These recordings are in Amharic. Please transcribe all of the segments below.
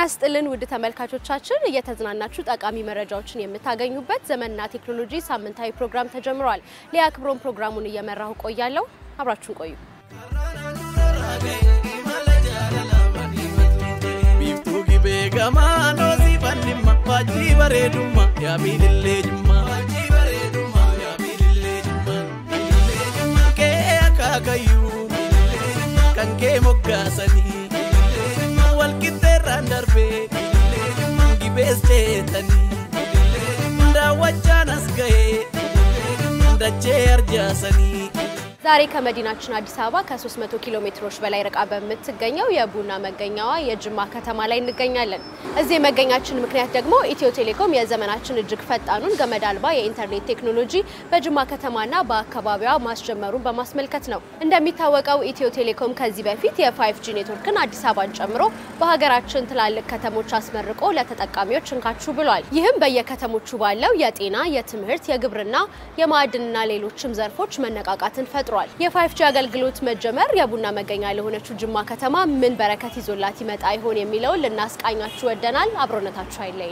ይስጥልን ውድ ተመልካቾቻችን እየተዝናናችሁ ጠቃሚ መረጃዎችን የምታገኙበት ዘመንና ቴክኖሎጂ ሳምንታዊ ፕሮግራም ተጀምሯል። ሊያ ክብሮም ፕሮግራሙን እየመራሁ ቆያለሁ። አብራችሁን ቆዩ። ዛሬ ከመዲናችን አዲስ አበባ ከ300 ኪሎ ሜትሮች በላይ ርቃ በምትገኘው የቡና መገኛዋ የጅማ ከተማ ላይ እንገኛለን። እዚህ መገኛችን ምክንያት ደግሞ ኢትዮ ቴሌኮም የዘመናችን እጅግ ፈጣኑን ገመድ አልባ የኢንተርኔት ቴክኖሎጂ በጅማ ከተማና በአካባቢዋ ማስጀመሩን በማስመልከት ነው። እንደሚታወቀው ኢትዮ ቴሌኮም ከዚህ በፊት የ5G ኔትወርክን አዲስ አበባን ጨምሮ በሀገራችን ትላልቅ ከተሞች አስመርቆ ለተጠቃሚዎች እንካችሁ ብሏል። ይህም በየከተሞቹ ባለው የጤና፣ የትምህርት፣ የግብርና፣ የማዕድንና ሌሎችም ዘርፎች መነቃቃትን ፈጥሯል። የ5G አገልግሎት መጀመር የቡና መገኛ ለሆነችው ጅማ ከተማ ምን በረከት ይዞላት ይመጣ ይሆን የሚለው ልናስቃኛችሁ ወደናል። አብሮነታችሁ አይለይ።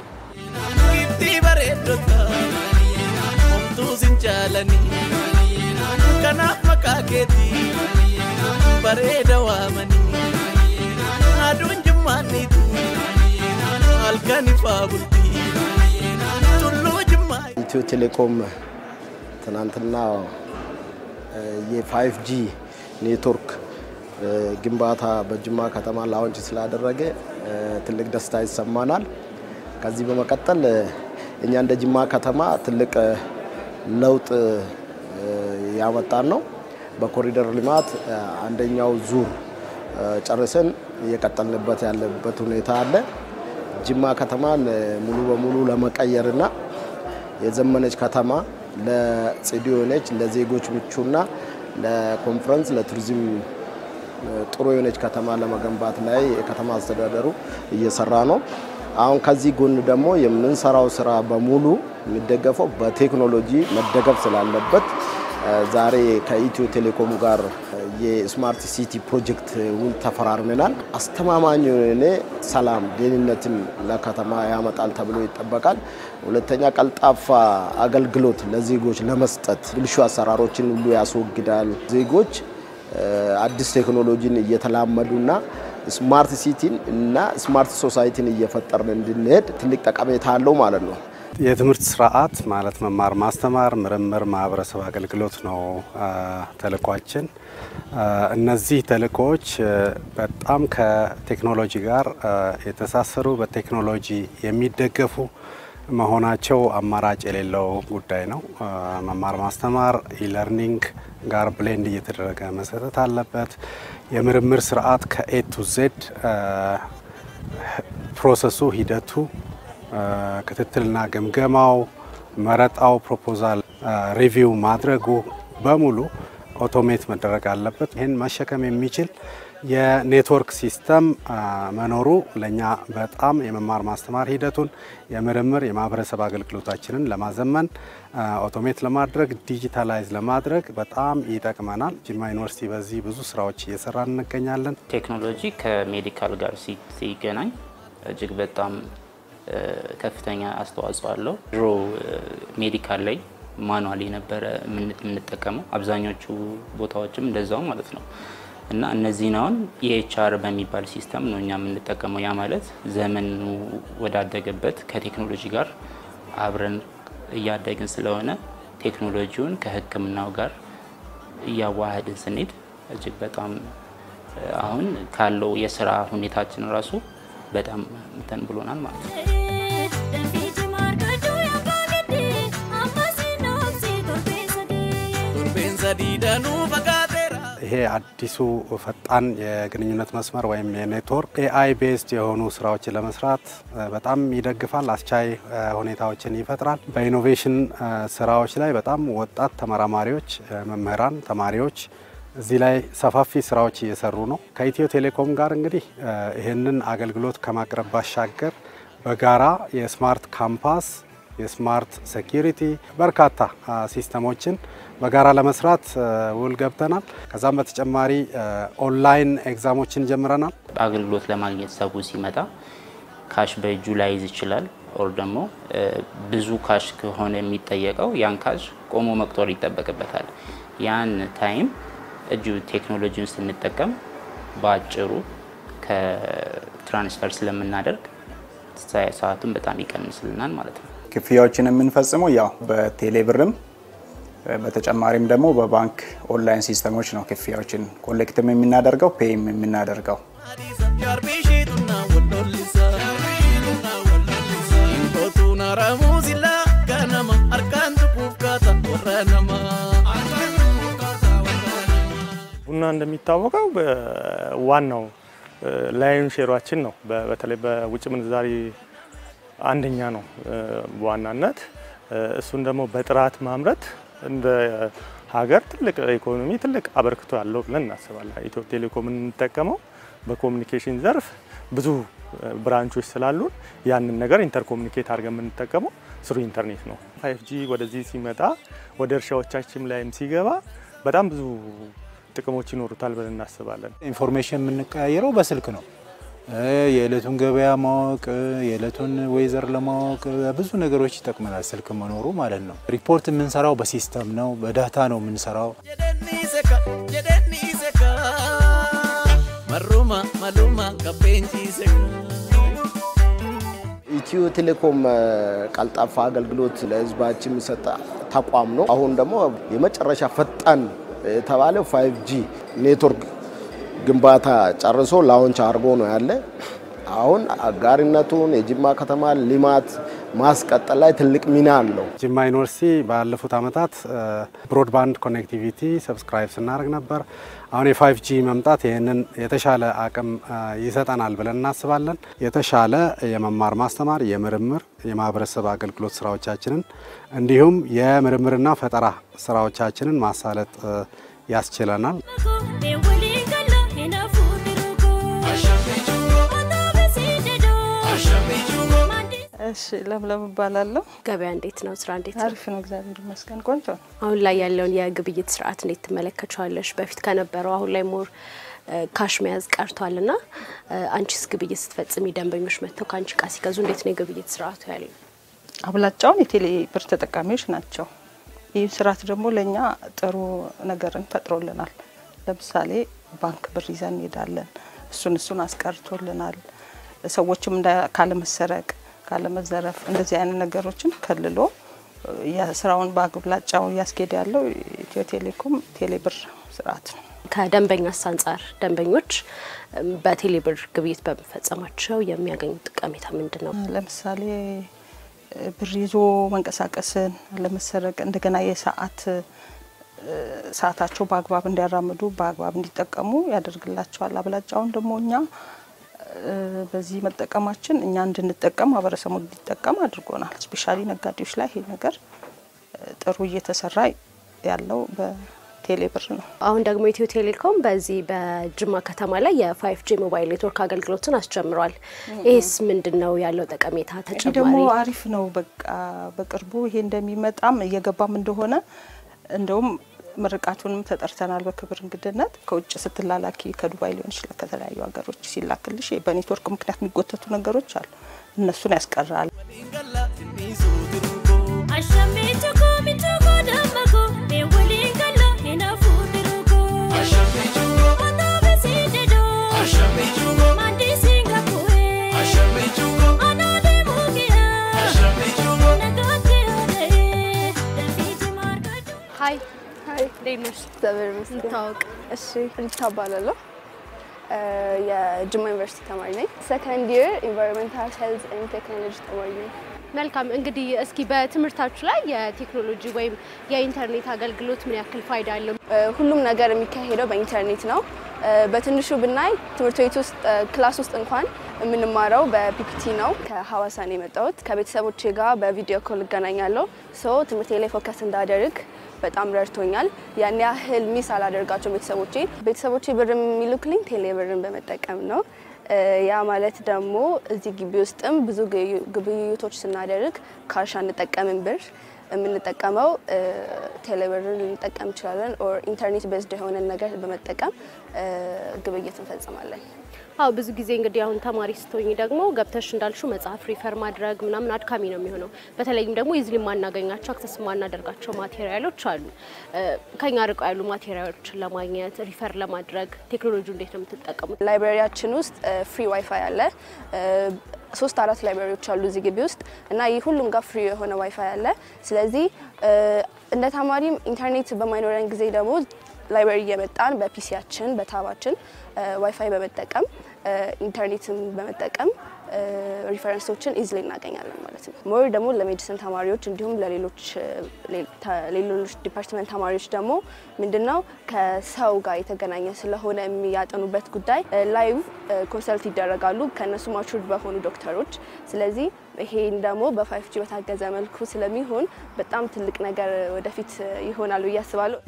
ኢትዮ ቴሌኮም ትናንትና የ5G ኔትወርክ ግንባታ በጅማ ከተማ ላውንች ስላደረገ ትልቅ ደስታ ይሰማናል። ከዚህ በመቀጠል እኛ እንደ ጅማ ከተማ ትልቅ ለውጥ ያመጣን ነው። በኮሪደር ልማት አንደኛው ዙር ጨርሰን እየቀጠልንበት ያለበት ሁኔታ አለ። ጅማ ከተማን ሙሉ በሙሉ ለመቀየርና የዘመነች ከተማ ለጽዱ የሆነች ለዜጎች ምቹና ለኮንፈረንስ ለቱሪዝም ጥሩ የሆነች ከተማ ለመገንባት ላይ የከተማ አስተዳደሩ እየሰራ ነው። አሁን ከዚህ ጎን ደግሞ የምንሰራው ስራ በሙሉ የሚደገፈው በቴክኖሎጂ መደገፍ ስላለበት ዛሬ ከኢትዮ ቴሌኮም ጋር የስማርት ሲቲ ፕሮጀክት ውል ተፈራርመናል። አስተማማኝ የሆነ ሰላም ደህንነትን ለከተማ ያመጣል ተብሎ ይጠበቃል። ሁለተኛ ቀልጣፋ አገልግሎት ለዜጎች ለመስጠት ብልሹ አሰራሮችን ሁሉ ያስወግዳል። ዜጎች አዲስ ቴክኖሎጂን እየተላመዱና ስማርት ሲቲን እና ስማርት ሶሳይቲን እየፈጠርን እንድንሄድ ትልቅ ጠቀሜታ አለው ማለት ነው። የትምህርት ስርዓት ማለት መማር ማስተማር፣ ምርምር፣ ማህበረሰብ አገልግሎት ነው ተልኳችን። እነዚህ ተልኮች በጣም ከቴክኖሎጂ ጋር የተሳሰሩ በቴክኖሎጂ የሚደገፉ መሆናቸው አማራጭ የሌለው ጉዳይ ነው። መማር ማስተማር ኢለርኒንግ ጋር ብሌንድ እየተደረገ መሰጠት አለበት። የምርምር ስርዓት ከኤ ቱ ዜድ ፕሮሰሱ ሂደቱ ክትትልና ግምገማው መረጣው ፕሮፖዛል ሪቪው ማድረጉ በሙሉ ኦቶሜት መደረግ አለበት። ይሄን መሸከም የሚችል የኔትወርክ ሲስተም መኖሩ ለኛ በጣም የመማር ማስተማር ሂደቱን የምርምር የማህበረሰብ አገልግሎታችንን ለማዘመን ኦቶሜት ለማድረግ ዲጂታላይዝ ለማድረግ በጣም ይጠቅመናል። ጅማ ዩኒቨርሲቲ በዚህ ብዙ ስራዎች እየሰራን እንገኛለን። ቴክኖሎጂ ከሜዲካል ጋር ሲገናኝ እጅግ በጣም ከፍተኛ አስተዋጽኦ አለው። ድሮ ሜዲካል ላይ ማኑዋል የነበረ የምንጠቀመው አብዛኞቹ ቦታዎችም እንደዛው ማለት ነው እና እነዚህን አሁን የኤችአር በሚባል ሲስተም ነው እኛ የምንጠቀመው። ያ ማለት ዘመኑ ወዳደገበት ከቴክኖሎጂ ጋር አብረን እያደግን ስለሆነ ቴክኖሎጂውን ከሕክምናው ጋር እያዋሃድን ስንሄድ እጅግ በጣም አሁን ካለው የስራ ሁኔታችን ራሱ በጣም እንትን ብሎናል ማለት ነው። ይሄ አዲሱ ፈጣን የግንኙነት መስመር ወይም የኔትወርክ ኤአይ ቤዝድ የሆኑ ስራዎችን ለመስራት በጣም ይደግፋል፣ አስቻይ ሁኔታዎችን ይፈጥራል። በኢኖቬሽን ስራዎች ላይ በጣም ወጣት ተመራማሪዎች፣ መምህራን፣ ተማሪዎች እዚህ ላይ ሰፋፊ ስራዎች እየሰሩ ነው። ከኢትዮ ቴሌኮም ጋር እንግዲህ ይሄንን አገልግሎት ከማቅረብ ባሻገር በጋራ የስማርት ካምፓስ የስማርት ሴኩሪቲ በርካታ ሲስተሞችን በጋራ ለመስራት ውል ገብተናል። ከዛም በተጨማሪ ኦንላይን ኤግዛሞችን ጀምረናል። አገልግሎት ለማግኘት ሰው ሲመጣ ካሽ በእጁ ላይዝ ይችላል ኦር ደግሞ ብዙ ካሽ ከሆነ የሚጠየቀው ያን ካሽ ቆሞ መቁጠር ይጠበቅበታል ያን ታይም እጁ ቴክኖሎጂውን ስንጠቀም ባጭሩ ከትራንስፈር ስለምናደርግ ሰዓቱን በጣም ይቀንስልናል ማለት ነው ክፍያዎችን የምንፈጽመው ያው በቴሌብርም በተጨማሪም ደግሞ በባንክ ኦንላይን ሲስተሞች ነው ክፍያዎችን ኮሌክትም የምናደርገው ፔይም የምናደርገው ቡና እንደሚታወቀው ዋናው ላይን ሼራችን ነው በተለይ በውጭ ምንዛሪ አንደኛ ነው በዋናነት እሱን ደግሞ በጥራት ማምረት እንደ ሀገር ትልቅ ኢኮኖሚ ትልቅ አበርክቶ ያለው ብለን እናስባለን ኢትዮ ቴሌኮም እንጠቀመው በኮሙኒኬሽን ዘርፍ ብዙ ብራንቾች ስላሉን ያንን ነገር ኢንተርኮሙኒኬት አድርገን የምንጠቀመው ስሩ ኢንተርኔት ነው 5G ወደዚህ ሲመጣ ወደ እርሻዎቻችን ላይም ሲገባ በጣም ብዙ ጥቅሞች ይኖሩታል ብለን እናስባለን ኢንፎርሜሽን የምንቀያየረው በስልክ ነው የዕለቱን ገበያ ማወቅ የዕለቱን ዌዘር ለማወቅ ብዙ ነገሮች ይጠቅመናል ስልክ መኖሩ ማለት ነው ሪፖርት የምንሰራው በሲስተም ነው በዳታ ነው የምንሰራው ኢትዮ ቴሌኮም ቀልጣፋ አገልግሎት ለህዝባችን የሚሰጥ ተቋም ነው አሁን ደግሞ የመጨረሻ ፈጣን የተባለው 5G ኔትወርክ ግንባታ ጨርሶ ላውንች አርጎ ነው ያለ አሁን አጋሪነቱን የጅማ ከተማ ልማት ማስቀጠል ላይ ትልቅ ሚና አለው ጅማ ዩኒቨርሲቲ ባለፉት አመታት ብሮድባንድ ኮኔክቲቪቲ ሰብስክራይብ ስናደርግ ነበር አሁን የ5G መምጣት ይሄንን የተሻለ አቅም ይሰጣናል ብለን እናስባለን የተሻለ የመማር ማስተማር የምርምር የማህበረሰብ አገልግሎት ስራዎቻችንን እንዲሁም የምርምርና ፈጠራ ስራዎቻችንን ማሳለጥ ያስችለናል እሺ ለምለም ባላለው ገበያ እንዴት ነው ስራ እንዴት ነው አሪፍ ነው እግዚአብሔር ይመስገን ቆንጆ አሁን ላይ ያለውን የግብይት ስርዓት እንዴት ተመለከቻለሽ በፊት ከነበረው አሁን ላይ ሞር ካሽ መያዝ ቀርቷልና አንቺስ ግብይት ስትፈጽሚ ደንበኞች መጥተው ካንቺ ቃ ሲገዙ እንዴት ነው የግብይት ስርዓቱ ያለው አብላጫውን የቴሌ ብር ተጠቃሚዎች ናቸው ይህ ስርዓት ደግሞ ለኛ ጥሩ ነገርን ፈጥሮልናል ለምሳሌ ባንክ ብር ይዘን እንሄዳለን እሱን አስቀርቶልናል ሰዎችም ካለ መሰረቅ ካለ መዘረፍ እንደዚህ አይነት ነገሮችን ከልሎ የስራውን ባግብላጫው ያስኬድ ያለው ኢትዮ ቴሌኮም ቴሌብር ስርዓት ነው ከደንበኛ አንፃር ደንበኞች በቴሌብር ግብይት በመፈጸማቸው የሚያገኙት ጠቀሜታ ምንድነው ለምሳሌ ብር ይዞ መንቀሳቀስን ለመሰረቅ እንደገና ሰዓታቸው በአግባብ እንዲያራምዱ በአግባብ እንዲጠቀሙ ያደርግላቸዋል አብላጫውን ደግሞ እኛ በዚህ መጠቀማችን እኛ እንድንጠቀም ማህበረሰቡ እንዲጠቀም አድርጎናል ስፔሻሊ ነጋዴዎች ላይ ይሄ ነገር ጥሩ እየተሰራ ያለው በቴሌብር ነው አሁን ደግሞ ኢትዮ ቴሌኮም በዚህ በጅማ ከተማ ላይ የ5G ሞባይል ኔትወርክ አገልግሎትን አስጀምሯል ይሄስ ምንድነው ያለው ጠቀሜታ ተጨማሪ ደግሞ አሪፍ ነው በቃ በቅርቡ ይሄ እንደሚመጣም እየገባም እንደሆነ እንደውም ምርቃቱንም ተጠርተናል በክብር እንግድነት ከውጭ ስትላላኪ ከዱባይ ሊሆን ይችላል ከተለያዩ ሀገሮች ሲላክልሽ በኔትወርክ ምክንያት የሚጎተቱ ነገሮች አሉ እነሱን ያስቀራል ሃይ ዴንሽ ዘበርምስ ታውቅ እሺ እንታባላለሁ የጅማ ዩኒቨርሲቲ ተማሪ ነኝ ሰከንድ ኢየር ኢንቫይሮንመንታል ሄልዝ ኤንድ ቴክኖሎጂ ተማሪ ነኝ መልካም እንግዲህ እስኪ በትምህርታችሁ ላይ የቴክኖሎጂ ወይም የኢንተርኔት አገልግሎት ምን ያክል ፋይዳ አለው ሁሉም ነገር የሚካሄደው በኢንተርኔት ነው በትንሹ ብናይ ትምህርት ቤት ውስጥ ክላስ ውስጥ እንኳን የምንማረው በፒፒቲ ነው ከሐዋሳ ነው የመጣሁት ከቤተሰቦቼ ጋር በቪዲዮ ኮል እገናኛለሁ ትምህርቴ ላይ ፎከስ እንዳደርግ በጣም ረድቶኛል ያን ያህል ሚስ አላደርጋቸው ቤተሰቦቼ ብር የሚልኩልኝ ቴሌብርን በመጠቀም ነው ያ ማለት ደግሞ እዚህ ግቢ ውስጥም ብዙ ግብይቶች ስናደርግ ካሽ አንጠቀምም ብር የምንጠቀመው ቴሌብርን ልንጠቀም እንችላለን ኦር ኢንተርኔት ቤዝድ የሆነ ነገር በመጠቀም ግብይት እንፈጽማለን። አው ብዙ ጊዜ እንግዲህ አሁን ተማሪ ስትሆኚ ደግሞ ገብተሽ እንዳልሹ መጽሐፍ ሪፈር ማድረግ ምናምን አድካሚ ነው የሚሆነው። በተለይም ደግሞ ኢዝሊ ማናገኛቸው አክሰስ ማናደርጋቸው ማቴሪያሎች አሉ። ከኛ ርቀው ያሉ ማቴሪያሎችን ለማግኘት ሪፈር ለማድረግ ቴክኖሎጂው እንዴት ነው የምትጠቀሙት? ላይብራሪያችን ውስጥ ፍሪ ዋይፋይ አለ። 3-4 ላይብራሪዎች አሉ እዚህ ግቢ ውስጥ እና ሁሉም ጋር ፍሪ የሆነ ዋይፋይ አለ። ስለዚህ እንደ ተማሪም ኢንተርኔት በማይኖረን ጊዜ ደግሞ ላይብራሪ እየመጣን በፒሲያችን በታባችን ዋይፋይ በመጠቀም ኢንተርኔትን በመጠቀም ሪፈረንሶችን ኢዝሊ እናገኛለን ማለት ነው። ሞር ደግሞ ለሜዲሲን ተማሪዎች እንዲሁም ለሌሎች ዲፓርትመንት ተማሪዎች ደግሞ ምንድነው ከሰው ጋር የተገናኘ ስለሆነ የሚያጠኑበት ጉዳይ ላይቭ ኮንሰልት ይደረጋሉ ከነሱ ማቹርድ በሆኑ ዶክተሮች። ስለዚህ ይሄን ደግሞ በ5G በታገዘ መልኩ ስለሚሆን በጣም ትልቅ ነገር ወደፊት ይሆናል ብዬ አስባለሁ።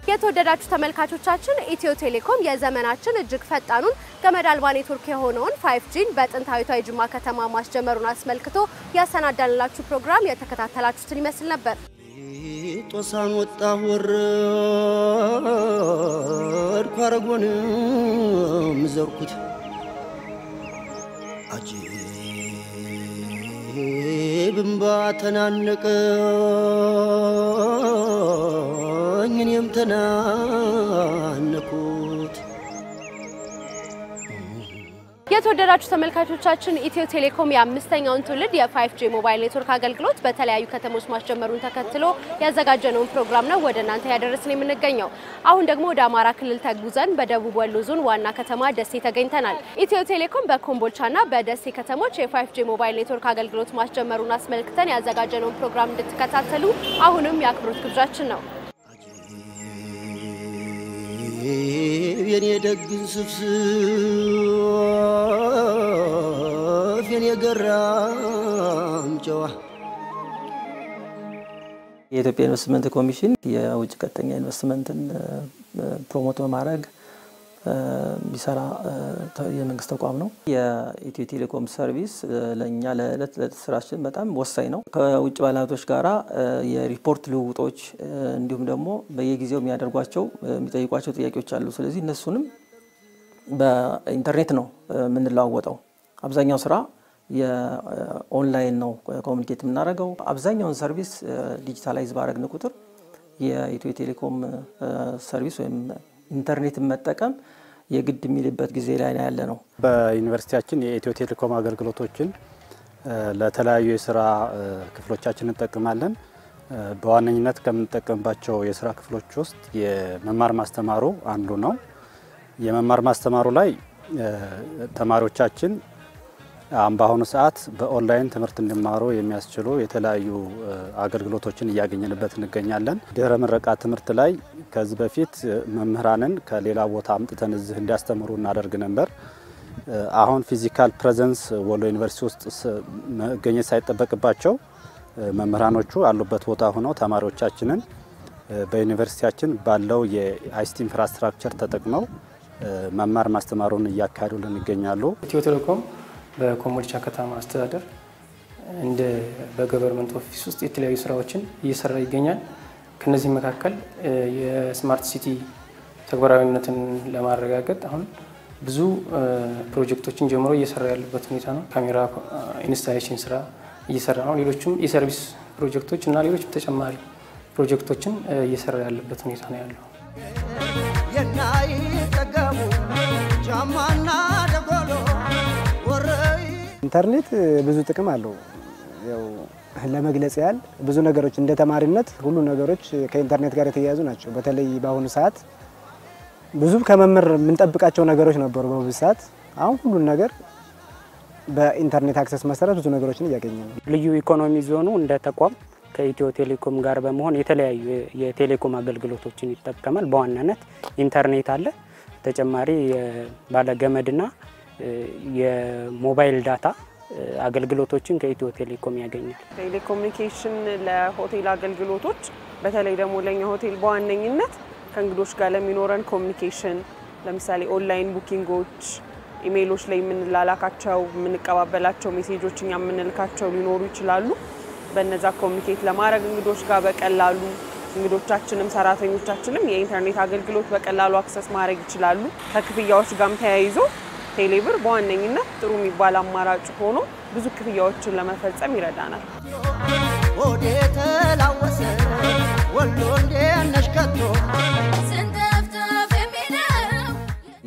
የተወደዳችሁ ተመልካቾቻችን ኢትዮ ቴሌኮም የዘመናችን እጅግ ፈጣኑን ገመድ አልባ ኔትወርክ የሆነውን 5Gን በጥንታዊቷ የጅማ ከተማ ማስጀመሩን አስመልክቶ ያሰናዳንላችሁ ፕሮግራም የተከታተላችሁትን ይመስል ነበር። ጦሳን ወጣ ወረድ ኳረጎንም ዘርኩት አጂብም ባተናነቀኝ እኔም ተናነኩት። የተወደዳችሁ ተመልካቾቻችን ኢትዮ ቴሌኮም የ5ኛውን ትውልድ የ5G ሞባይል ኔትወርክ አገልግሎት በተለያዩ ከተሞች ማስጀመሩን ተከትሎ ያዘጋጀነውን ፕሮግራም ነው ወደ እናንተ ያደረስን የምንገኘው። አሁን ደግሞ ወደ አማራ ክልል ተጉዘን በደቡብ ወሎ ዞን ዋና ከተማ ደሴ ተገኝተናል። ኢትዮ ቴሌኮም በኮምቦልቻና በደሴ ከተሞች የ5G ሞባይል ኔትወርክ አገልግሎት ማስጀመሩን አስመልክተን ያዘጋጀነውን ፕሮግራም እንድትከታተሉ አሁንም የአክብሮት ግብዣችን ነው። የኔ ደግን ስፍስፍ የኔ ገራም ጨዋ የኢትዮጵያ ኢንቨስትመንት ኮሚሽን የውጭ ቀጥተኛ ኢንቨስትመንትን ፕሮሞት በማድረግ ቢሰራ የመንግስት ተቋም ነው። የኢትዮ ቴሌኮም ሰርቪስ ለኛ ለዕለት ስራችን በጣም ወሳኝ ነው። ከውጭ ባለሀብቶች ጋራ የሪፖርት ልውውጦች እንዲሁም ደግሞ በየጊዜው የሚያደርጓቸው የሚጠይቋቸው ጥያቄዎች አሉ። ስለዚህ እነሱንም በኢንተርኔት ነው የምንለዋወጠው። አብዛኛው ስራ የኦንላይን ነው ኮሙኒኬት የምናደርገው። አብዛኛውን ሰርቪስ ዲጂታላይዝ ባደረግን ቁጥር የኢትዮ ቴሌኮም ሰርቪስ ወይም ኢንተርኔት መጠቀም የግድ የሚልበት ጊዜ ላይ ያለ ነው። በዩኒቨርሲቲያችን የኢትዮ ቴሌኮም አገልግሎቶችን ለተለያዩ የስራ ክፍሎቻችን እንጠቀማለን። በዋነኝነት ከምንጠቀምባቸው የስራ ክፍሎች ውስጥ የመማር ማስተማሩ አንዱ ነው። የመማር ማስተማሩ ላይ ተማሪዎቻችን በአሁኑ ሰዓት በኦንላይን ትምህርት እንዲማሩ የሚያስችሉ የተለያዩ አገልግሎቶችን እያገኘንበት እንገኛለን። ድህረ ምረቃ ትምህርት ላይ ከዚህ በፊት መምህራንን ከሌላ ቦታ አምጥተን እዚህ እንዲያስተምሩ እናደርግ ነበር። አሁን ፊዚካል ፕሬዘንስ ወሎ ዩኒቨርሲቲ ውስጥ መገኘት ሳይጠበቅባቸው መምህራኖቹ አሉበት ቦታ ሆነው ተማሪዎቻችንን በዩኒቨርሲቲያችን ባለው የአይሲቲ ኢንፍራስትራክቸር ተጠቅመው መማር ማስተማሩን እያካሄዱልን ይገኛሉ። ኢትዮ ቴሌኮም በኮምቦልቻ ከተማ አስተዳደር እንደ በገቨርንመንት ኦፊስ ውስጥ የተለያዩ ስራዎችን እየሰራ ይገኛል። ከነዚህ መካከል የስማርት ሲቲ ተግባራዊነትን ለማረጋገጥ አሁን ብዙ ፕሮጀክቶችን ጀምሮ እየሰራ ያለበት ሁኔታ ነው። ካሜራ ኢንስታሌሽን ስራ እየሰራ ነው። ሌሎችም የሰርቪስ ፕሮጀክቶች እና ሌሎች ተጨማሪ ፕሮጀክቶችን እየሰራ ያለበት ሁኔታ ነው ያለው። የናይ ተገሙ ጃማና ደጎሎ ኢንተርኔት ብዙ ጥቅም አለው። ያው ለመግለጽ ያህል ብዙ ነገሮች እንደ ተማሪነት ሁሉ ነገሮች ከኢንተርኔት ጋር የተያያዙ ናቸው። በተለይ በአሁኑ ሰዓት ብዙ ከመምህር የምንጠብቃቸው ነገሮች ነበሩ በብዙ ሰዓት። አሁን ሁሉ ነገር በኢንተርኔት አክሰስ መሰረት ብዙ ነገሮችን እያገኘን ነው። ልዩ ኢኮኖሚ ዞኑ እንደ ተቋም ከኢትዮ ቴሌኮም ጋር በመሆን የተለያዩ የቴሌኮም አገልግሎቶችን ይጠቀማል። በዋናነት ኢንተርኔት አለ፣ ተጨማሪ ባለ ገመድና የሞባይል ዳታ አገልግሎቶችን ከኢትዮ ቴሌኮም ያገኛል። ቴሌኮሙኒኬሽን ለሆቴል አገልግሎቶች በተለይ ደግሞ ለኛ ሆቴል በዋነኝነት ከእንግዶች ጋር ለሚኖረን ኮሙኒኬሽን ለምሳሌ ኦንላይን ቡኪንጎች ኢሜይሎች ላይ የምንላላካቸው የምንቀባበላቸው ሜሴጆች እኛ የምንልካቸው ሊኖሩ ይችላሉ። በእነዛ ኮሙኒኬት ለማድረግ እንግዶች ጋር በቀላሉ እንግዶቻችንም ሰራተኞቻችንም የኢንተርኔት አገልግሎት በቀላሉ አክሰስ ማድረግ ይችላሉ። ከክፍያዎች ጋርም ተያይዞ ቴሌብር በዋነኝነት ጥሩ የሚባል አማራጭ ሆኖ ብዙ ክፍያዎችን ለመፈጸም ይረዳናል። ወዴ ተላወሰ ወሎ እንደነሽከቶ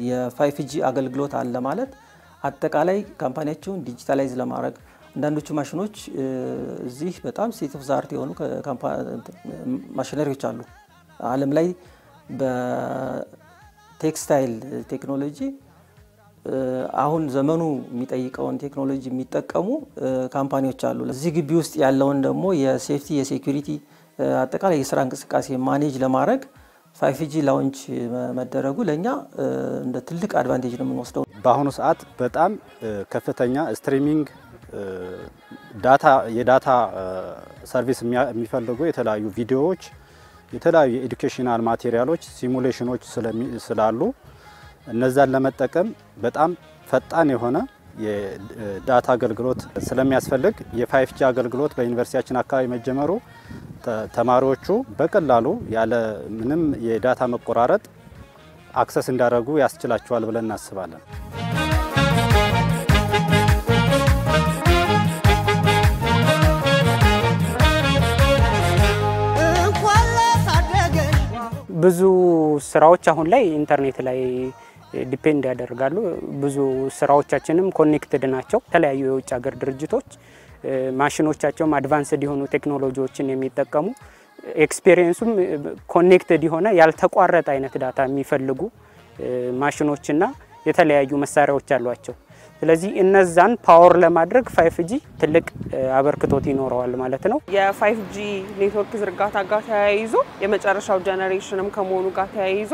የ5G አገልግሎት አለ ማለት አጠቃላይ ካምፓኒያቸውን ዲጂታላይዝ ለማድረግ አንዳንዶቹ ማሽኖች እዚህ በጣም ስቴት ኦፍ ዘ አርት የሆኑ ማሽነሪዎች አሉ። ዓለም ላይ በቴክስታይል ቴክኖሎጂ አሁን ዘመኑ የሚጠይቀውን ቴክኖሎጂ የሚጠቀሙ ካምፓኒዎች አሉ። እዚህ ግቢ ውስጥ ያለውን ደግሞ የሴፍቲ የሴኩሪቲ አጠቃላይ የስራ እንቅስቃሴ ማኔጅ ለማድረግ 5G ላውንች መደረጉ ለኛ እንደ ትልቅ አድቫንቴጅ ነው የምንወስደው። በአሁኑ ሰዓት በጣም ከፍተኛ ስትሪሚንግ የዳታ ሰርቪስ የሚፈልጉ የተለያዩ ቪዲዮዎች፣ የተለያዩ ኤዱኬሽናል ማቴሪያሎች፣ ሲሙሌሽኖች ስላሉ እነዛን ለመጠቀም በጣም ፈጣን የሆነ የዳታ አገልግሎት ስለሚያስፈልግ የ5G አገልግሎት በዩኒቨርሲቲያችን አካባቢ መጀመሩ ተማሪዎቹ በቀላሉ ያለ ምንም የዳታ መቆራረጥ አክሰስ እንዳደረጉ ያስችላቸዋል ብለን እናስባለን። ብዙ ስራዎች አሁን ላይ ኢንተርኔት ላይ ዲፔንድ ያደርጋሉ። ብዙ ስራዎቻችንም ኮኔክትድ ናቸው። የተለያዩ የውጭ ሀገር ድርጅቶች ማሽኖቻቸውም አድቫንስድ የሆኑ ቴክኖሎጂዎችን የሚጠቀሙ ኤክስፒሪየንሱም ኮኔክትድ የሆነ ያልተቋረጠ አይነት ዳታ የሚፈልጉ ማሽኖችና የተለያዩ መሳሪያዎች አሏቸው። ስለዚህ እነዛን ፓወር ለማድረግ 5G ትልቅ አበርክቶት ይኖረዋል ማለት ነው። የ5G ኔትወርክ ዝርጋታ ጋር ተያይዞ የመጨረሻው ጀነሬሽንም ከመሆኑ ጋር ተያይዞ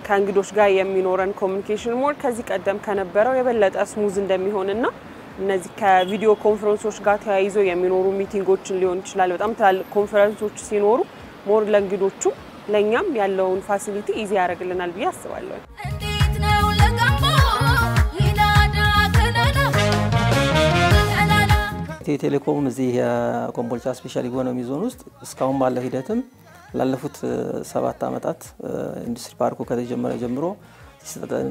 ከእንግዶች ጋር የሚኖረን ኮሙኒኬሽን ሞር ከዚህ ቀደም ከነበረው የበለጠ ስሙዝ እንደሚሆንና እነዚህ ከቪዲዮ ኮንፈረንሶች ጋር ተያይዞ የሚኖሩ ሚቲንጎችን ሊሆን ይችላል። በጣም ትላልቅ ኮንፈረንሶች ሲኖሩ ሞር ለእንግዶቹ ለኛም ያለውን ፋሲሊቲ ኢዚ ያደርግልናል ብዬ አስባለሁ። ኢትዮ ቴሌኮም እዚህ የኮምቦልቻ ስፔሻል ኢኮኖሚ ዞን ውስጥ እስካሁን ባለው ሂደትም ላለፉት 7 አመታት ኢንዱስትሪ ፓርኩ ከተጀመረ ጀምሮ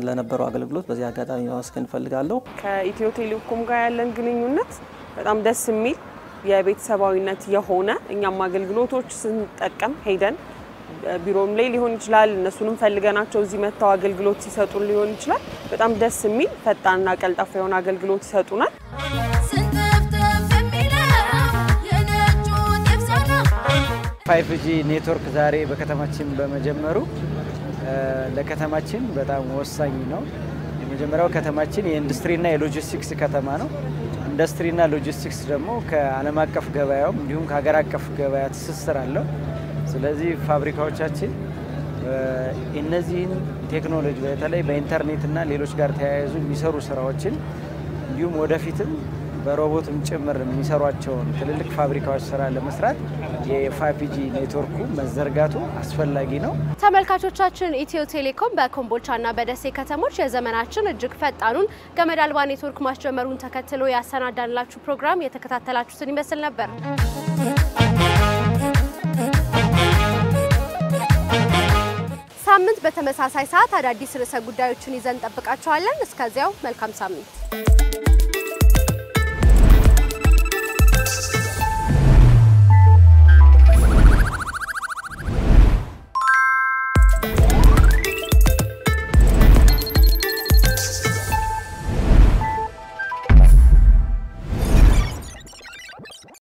ለነበረው አገልግሎት በዚህ አጋጣሚ ማመስገን ፈልጋለሁ። ከኢትዮ ቴሌኮም ጋር ያለን ግንኙነት በጣም ደስ የሚል የቤተሰባዊነት የሆነ እኛም አገልግሎቶች ስንጠቀም ሄደን ቢሮም ላይ ሊሆን ይችላል እነሱንም ፈልገናቸው እዚህ መተው አገልግሎት ሲሰጡን ሊሆን ይችላል። በጣም ደስ የሚል ፈጣንና ቀልጣፋ የሆነ አገልግሎት ይሰጡናል። 5G ኔትወርክ ዛሬ በከተማችን በመጀመሩ ለከተማችን በጣም ወሳኝ ነው። የመጀመሪያው ከተማችን የኢንዱስትሪና የሎጂስቲክስ ከተማ ነው። ኢንዱስትሪና ሎጂስቲክስ ደግሞ ከዓለም አቀፍ ገበያው እንዲሁም ከሀገር አቀፍ ገበያ ትስስር አለው። ስለዚህ ፋብሪካዎቻችን እነዚህን ቴክኖሎጂ በተለይ በኢንተርኔትና ሌሎች ጋር ተያይዞ የሚሰሩ ስራዎችን እንዲሁም ወደፊትም በሮቦትም ጭምር የሚሰሯቸውን ትልልቅ ፋብሪካዎች ስራ ለመስራት የ5G ኔትወርኩ መዘርጋቱ አስፈላጊ ነው። ተመልካቾቻችን ኢትዮ ቴሌኮም በኮምቦልቻና በደሴ ከተሞች የዘመናችን እጅግ ፈጣኑን ገመድ አልባ ኔትወርክ ማስጀመሩን ተከትሎ ያሰናዳንላችሁ ፕሮግራም የተከታተላችሁትን ይመስል ነበር። ሳምንት በተመሳሳይ ሰዓት አዳዲስ ርዕሰ ጉዳዮችን ይዘን እንጠብቃችኋለን። እስከዚያው መልካም ሳምንት።